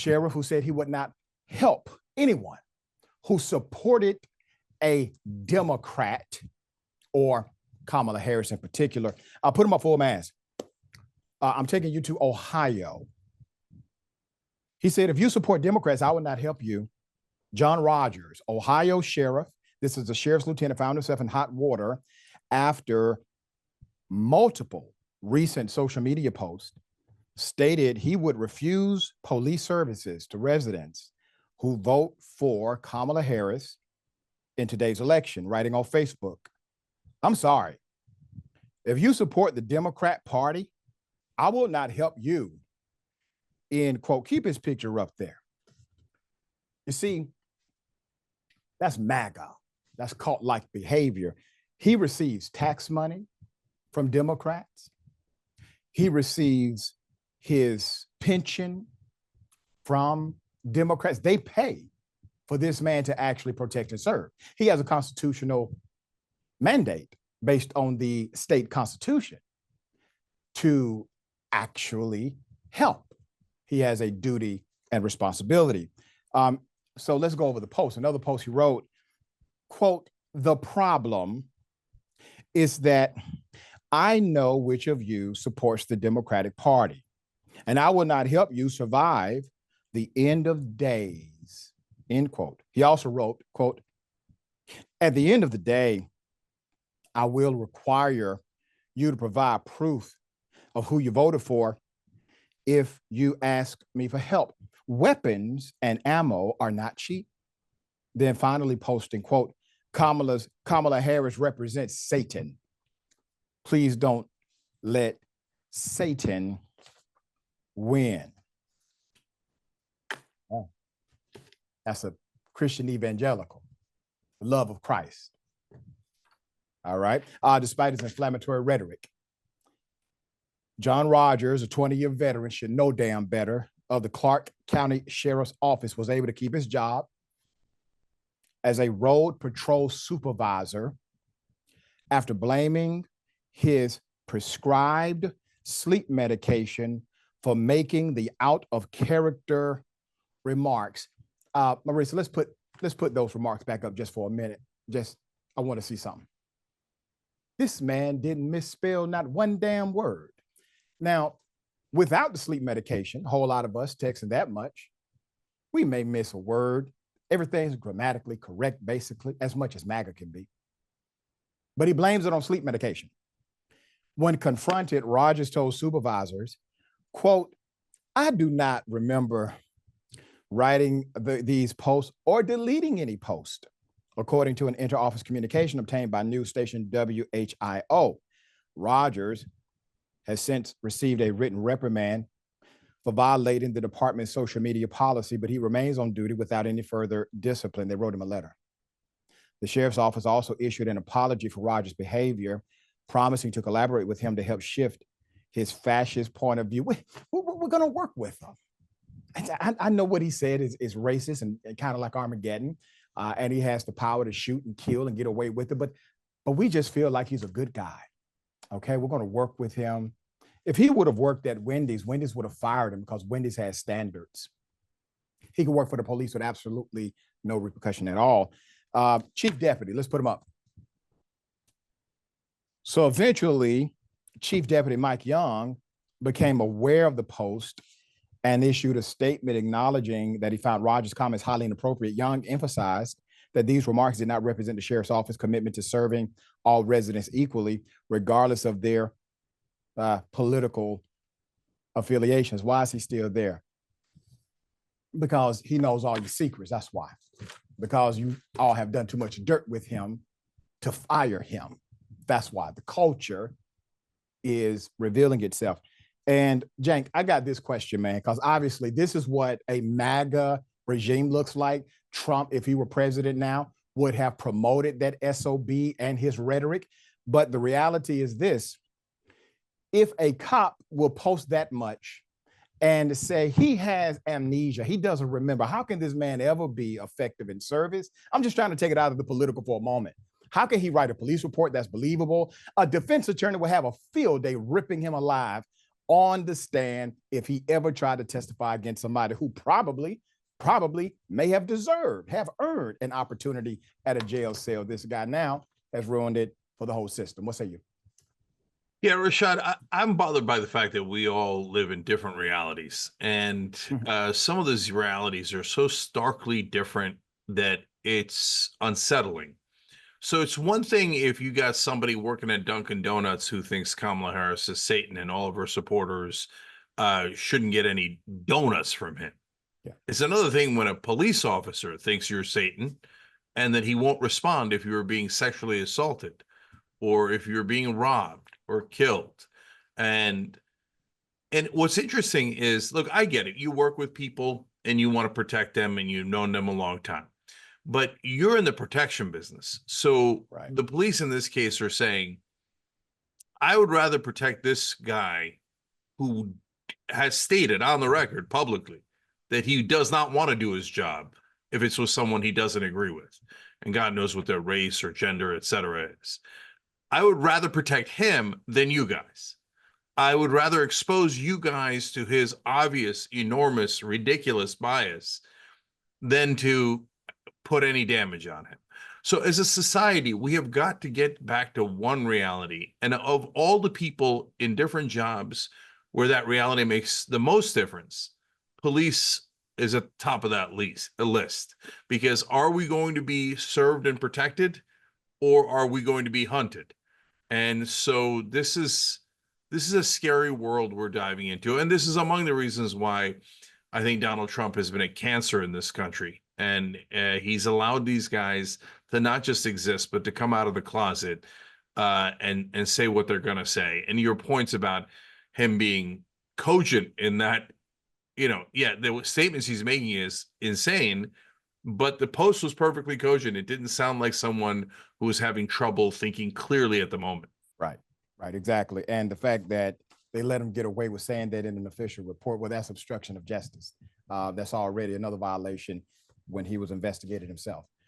sheriff who said he would not help anyone who supported a Democrat or Kamala Harris in particular. I'll put him up full mask. I'm taking you to Ohio. He said, if you support Democrats, I will not help you. John Rodgers, Ohio sheriff. This is the sheriff's lieutenant, found himself in hot water after multiple recent social media posts stated he would refuse police services to residents who vote for Kamala Harris in today's election, writing on Facebook, I'm sorry. If you support the Democrat Party, I will not help you. End quote. Keep his picture up there. You see, that's MAGA. That's cult-like behavior. He receives tax money from Democrats. He receives his pension from Democrats. They pay for this man to actually protect and serve. He has a constitutional mandate based on the state constitution to actually help. He has a duty and responsibility. So let's go over the post. Another post he wrote, quote, the problem is that I know which of you supports the Democratic Party, and I will not help you survive the end of days, end quote. He also wrote, quote, at the end of the day, I will require you to provide proof of who you voted for if you ask me for help. Weapons and ammo are not cheap. Then finally posting, quote, Kamala Harris represents Satan. Please don't let Satan win. Oh, that's a Christian evangelical, the love of Christ. All right. Despite his inflammatory rhetoric, John Rodgers, a 20-year veteran, should know damn better, of the Clark County Sheriff's Office, was able to keep his job as a Road Patrol Supervisor after blaming his prescribed sleep medication for making the out-of-character remarks. Marisa, let's put those remarks back up just for a minute. I want to see something. This man didn't misspell not one damn word. Now, without the sleep medication, a whole lot of us texting that much, we may miss a word. Everything's grammatically correct, basically, as much as MAGA can be. But he blames it on sleep medication. When confronted, Rodgers told supervisors, quote, I do not remember writing these posts or deleting any post, according to an inter-office communication obtained by news station WHIO. Rodgers has since received a written reprimand for violating the department's social media policy, but he remains on duty without any further discipline. They wrote him a letter. The sheriff's office also issued an apology for Rodgers' behavior, promising to collaborate with him to help shift his fascist point of view. We're going to work with him. I know what he said is racist and kind of like Armageddon, and he has the power to shoot and kill and get away with it, but we just feel like he's a good guy. Okay, we're going to work with him. If he would have worked at Wendy's, Wendy's would have fired him because Wendy's has standards. He could work for the police with absolutely no repercussion at all. Chief Deputy, let's put him up. So eventually, Chief Deputy Mike Young became aware of the post and issued a statement acknowledging that he found Rodgers' comments highly inappropriate. Young emphasized that these remarks did not represent the sheriff's office commitment to serving all residents equally, regardless of their political affiliations. Why is he still there? Because he knows all your secrets. That's why. Because you all have done too much dirt with him to fire him. That's why. The culture is revealing itself. And Jank, I got this question, man, because obviously this is what a MAGA regime looks like. Trump, if he were president now, would have promoted that SOB and his rhetoric. But the reality is this: if a cop will post that much and say he has amnesia, he doesn't remember, how can this man ever be effective in service? I'm just trying to take it out of the political for a moment. How can he write a police report that's believable? A defense attorney will have a field day ripping him alive on the stand if he ever tried to testify against somebody who probably may have earned an opportunity at a jail cell. This guy now has ruined it for the whole system. What say you? Yeah, Rashad, I'm bothered by the fact that we all live in different realities. And some of those realities are so starkly different that it's unsettling. So it's one thing if you got somebody working at Dunkin' Donuts who thinks Kamala Harris is Satan and all of her supporters shouldn't get any donuts from him. Yeah. It's another thing when a police officer thinks you're Satan and that he won't respond if you're being sexually assaulted or if you're being robbed or killed. And what's interesting is, look, I get it. You work with people and you want to protect them and you've known them a long time, but you're in the protection business. So the police in this case are saying, I would rather protect this guy who has stated on the record publicly that he does not want to do his job if it's with someone he doesn't agree with. And God knows what their race or gender, et cetera, is. I would rather protect him than you guys. I would rather expose you guys to his obvious, enormous, ridiculous bias than to put any damage on him. So as a society, we have got to get back to one reality. And of all the people in different jobs where that reality makes the most difference, police is at the top of that list. Because are we going to be served and protected, or are we going to be hunted? And so this is a scary world we're diving into. And this is among the reasons why I think Donald Trump has been a cancer in this country. And he's allowed these guys to not just exist, but to come out of the closet and say what they're going to say. And your points about him being cogent in that, the statements he's making is insane, but the post was perfectly cogent. It didn't sound like someone who was having trouble thinking clearly at the moment. Right, exactly. And the fact that they let him get away with saying that in an official report, well, that's obstruction of justice. That's already another violation when he was investigated himself.